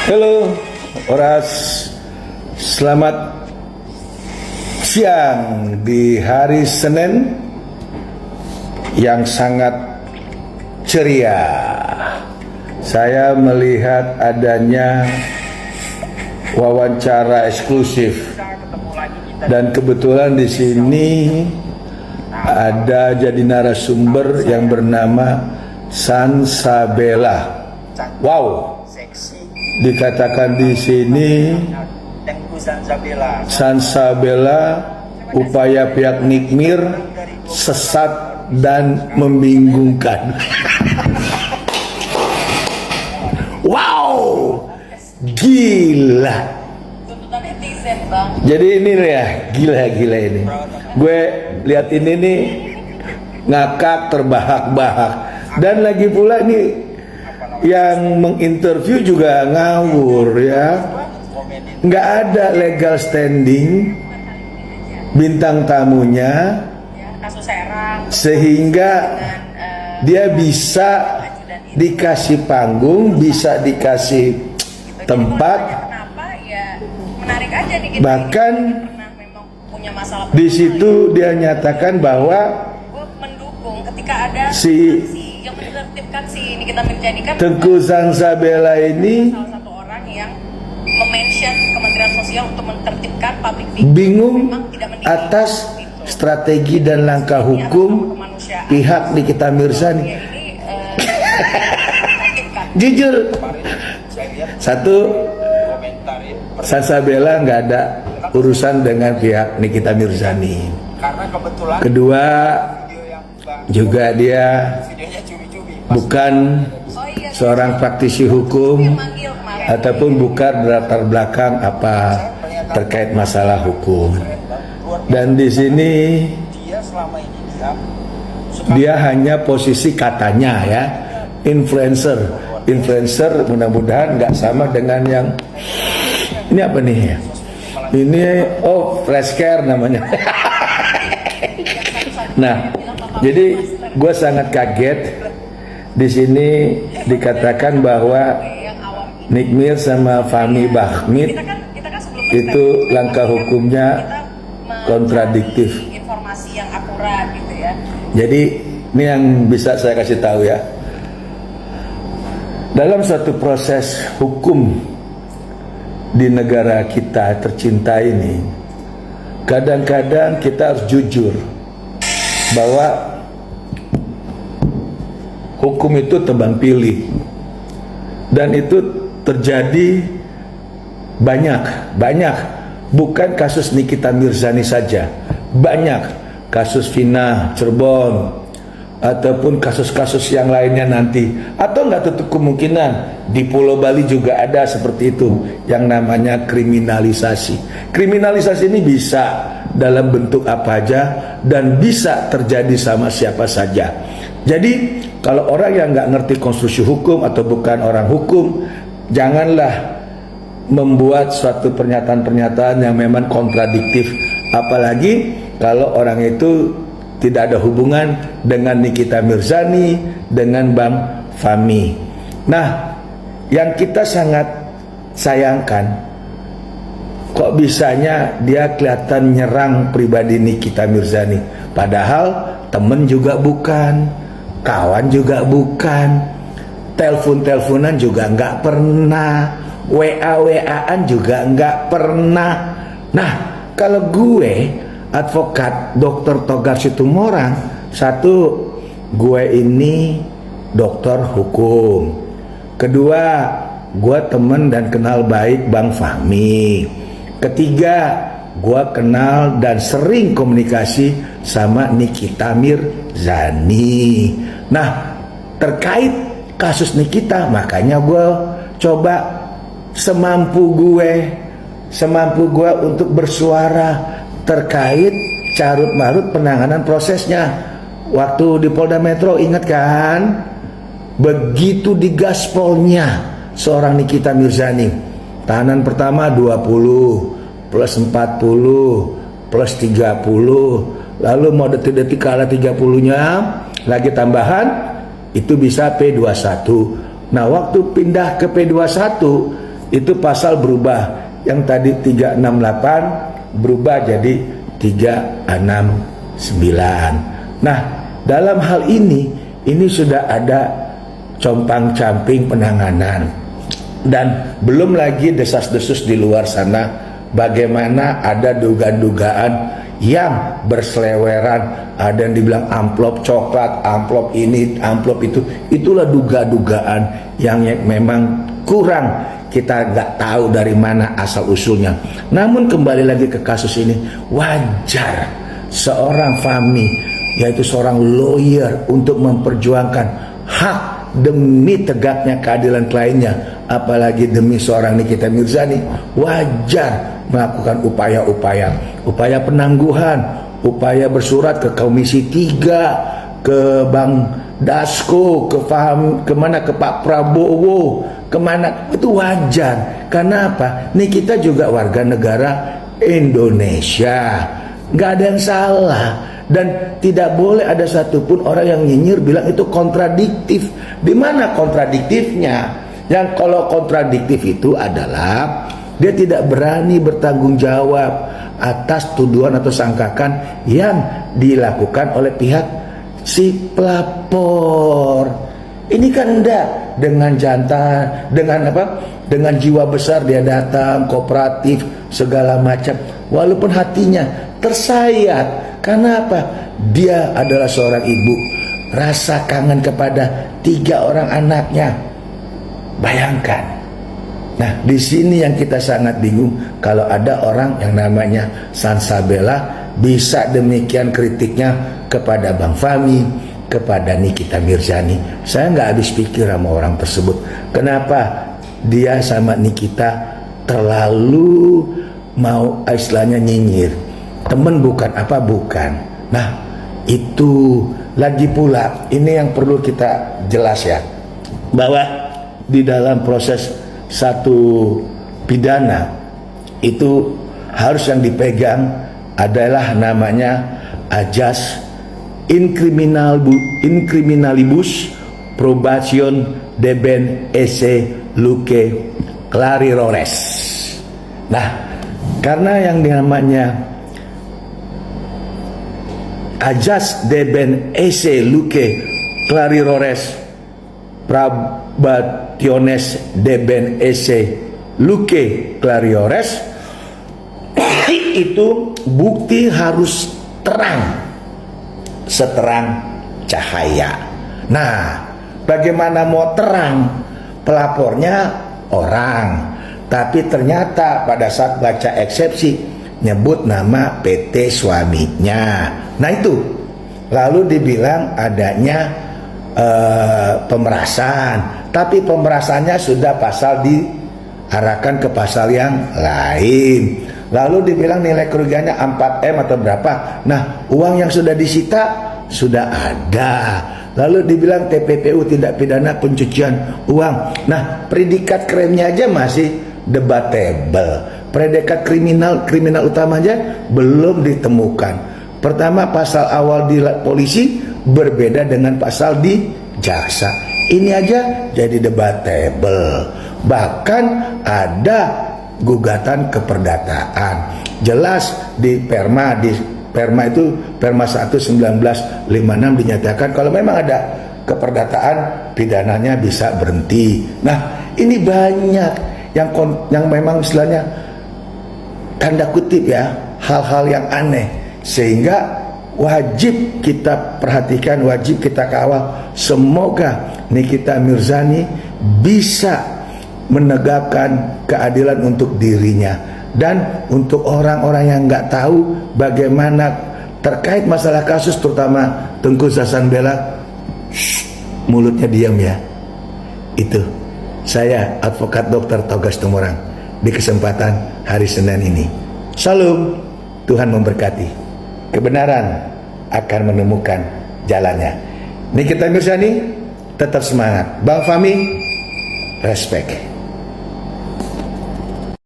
Halo, Oras. Selamat siang di hari Senin yang sangat ceria. Saya melihat adanya wawancara eksklusif dan kebetulan di sini ada jadi narasumber yang bernama Sansabela. Wow. Dikatakan di sini Sansabela upaya pihak Nikmir sesat dan membingungkan. Wow, gila. Jadi ini ya, gila ini. Gue lihat ini nih ngakak terbahak-bahak dan lagi pula nih yang menginterview juga ngawur ya, nggak ada legal standing bintang tamunya sehingga dia bisa dikasih panggung, bisa dikasih tempat, bahkan di situ dia nyatakan bahwa si Tengku Sansabela ini salah satu orang yang mention Kementerian Sosial untuk menertibkan public bingung atas strategi dan langkah hukum pihak Nikita Mirzani. Jujur, satu, Sansabela nggak ada urusan dengan pihak Nikita Mirzani. Kedua, juga dia bukan seorang praktisi hukum ataupun bukan latar belakang apa terkait masalah hukum. Dan di sini dia hanya posisi katanya ya, influencer. Influencer mudah-mudahan nggak sama dengan yang ini apa nih ya? Ini fresh care namanya. Nah, jadi gue sangat kaget. Di sini dikatakan bahwa Nikmir sama Fahmi Bahmid itu langkah hukumnya kontradiktif. Informasi yang akurat gitu ya. Jadi ini yang bisa saya kasih tahu ya. Dalam suatu proses hukum di negara kita tercinta ini, kadang-kadang kita harus jujur bahwa hukum itu tebang pilih, dan itu terjadi banyak, bukan kasus Nikita Mirzani saja, banyak kasus Vina Cirebon ataupun kasus-kasus yang lainnya nanti, atau nggak tutup kemungkinan di Pulau Bali juga ada seperti itu yang namanya kriminalisasi. Kriminalisasi ini bisa dalam bentuk apa aja dan bisa terjadi sama siapa saja. Jadi kalau orang yang nggak ngerti konstruksi hukum atau bukan orang hukum, janganlah membuat suatu pernyataan-pernyataan yang memang kontradiktif, apalagi kalau orang itu tidak ada hubungan dengan Nikita Mirzani, dengan Bang Fahmi. Nah, yang kita sangat sayangkan, kok bisanya dia kelihatan nyerang pribadi Nikita Mirzani, padahal temen juga bukan, kawan juga bukan, telepon-teleponan juga nggak pernah, WA-WA-an juga nggak pernah. Nah, kalau gue advokat Dr. Togar Situmorang, satu, gue ini dokter hukum. Kedua, gue temen dan kenal baik Bang Fahmi. Ketiga, gue kenal dan sering komunikasi sama Nikita Mirzani. Nah, terkait kasus Nikita, makanya gue coba semampu gue untuk bersuara terkait carut marut penanganan prosesnya. Waktu di Polda Metro, ingat kan, begitu digaspolnya seorang Nikita Mirzani, tahanan pertama 20 plus 40 plus 30, lalu mau detik-detik kalah 30-nya lagi tambahan, itu bisa P21. Nah, waktu pindah ke P21, Itu pasal berubah. Yang tadi 368 berubah jadi 369. Nah, dalam hal ini sudah ada compang-camping penanganan. Dan belum lagi desas-desus di luar sana, bagaimana ada dugaan-dugaan yang berseleweran, ada yang dibilang amplop coklat, amplop ini, amplop itu. Itulah duga-dugaan yang memang kurang, kita nggak tahu dari mana asal usulnya. Namun kembali lagi ke kasus ini, wajar seorang Fahmi, yaitu seorang lawyer, untuk memperjuangkan hak demi tegaknya keadilan kliennya, apalagi demi seorang Nikita Mirzani. Wajar melakukan upaya penangguhan, upaya bersurat ke Komisi 3, ke Bang Dasko, ke Pak Prabowo, kemana, itu wajar. Karena apa? Nikita juga warga negara Indonesia, nggak ada yang salah. Dan tidak boleh ada satupun orang yang nyinyir bilang itu kontradiktif. Di mana kontradiktifnya? Yang kalau kontradiktif itu adalah dia tidak berani bertanggung jawab atas tuduhan atau sangkakan yang dilakukan oleh pihak si pelapor. Ini kan enggak, dengan jantan, dengan apa? Dengan jiwa besar dia datang, kooperatif, segala macam. Walaupun hatinya tersayat. Karena apa? Dia adalah seorang ibu, rasa kangen kepada 3 orang anaknya. Bayangkan. Nah, di sini yang kita sangat bingung, kalau ada orang yang namanya Sansabela bisa demikian kritiknya kepada Bang Fahmi, kepada Nikita Mirzani. Saya nggak habis pikir sama orang tersebut. Kenapa dia sama Nikita terlalu mau istilahnya nyinyir? Temen bukan apa bukan. Nah, itu lagi pula ini yang perlu kita jelas ya, bahwa di dalam proses satu pidana itu harus yang dipegang adalah namanya ajas incriminalibus probation deben esse luce clarirores. Nah, karena yang namanya ajas deben esse luce clarirores probationes deben esse luce clarirores, itu bukti harus terang, seterang cahaya. Nah, bagaimana mau terang? Pelapornya orang, tapi ternyata pada saat baca eksepsi nyebut nama PT suaminya. Nah itu, lalu dibilang adanya pemerasan, tapi pemerasannya sudah pasal diarahkan ke pasal yang lain. Lalu dibilang nilai kerugiannya 4M atau berapa. Nah, uang yang sudah disita sudah ada. Lalu dibilang TPPU, tindak pidana pencucian uang. Nah, predikat krimnya aja masih debatable. Predikat kriminal utama aja belum ditemukan. Pertama, pasal awal di polisi berbeda dengan pasal di jaksa. Ini aja jadi debatable. Bahkan ada gugatan keperdataan. Jelas di Perma itu Perma 1 1956 dinyatakan kalau memang ada keperdataan pidananya bisa berhenti. Nah, ini banyak yang memang istilahnya tanda kutip ya, hal-hal yang aneh, sehingga wajib kita perhatikan, wajib kita kawal. Semoga Nikita Mirzani bisa menegakkan keadilan untuk dirinya dan untuk orang-orang yang nggak tahu bagaimana terkait masalah kasus, terutama Tengku Sasanbela. Mulutnya diam ya. Itu saya advokat Dr. Togas Tumorang di kesempatan hari Senin ini. Salam, Tuhan memberkati. Kebenaran akan menemukan jalannya. Nikita Mirzani tetap semangat. Bang Fahmi, respect.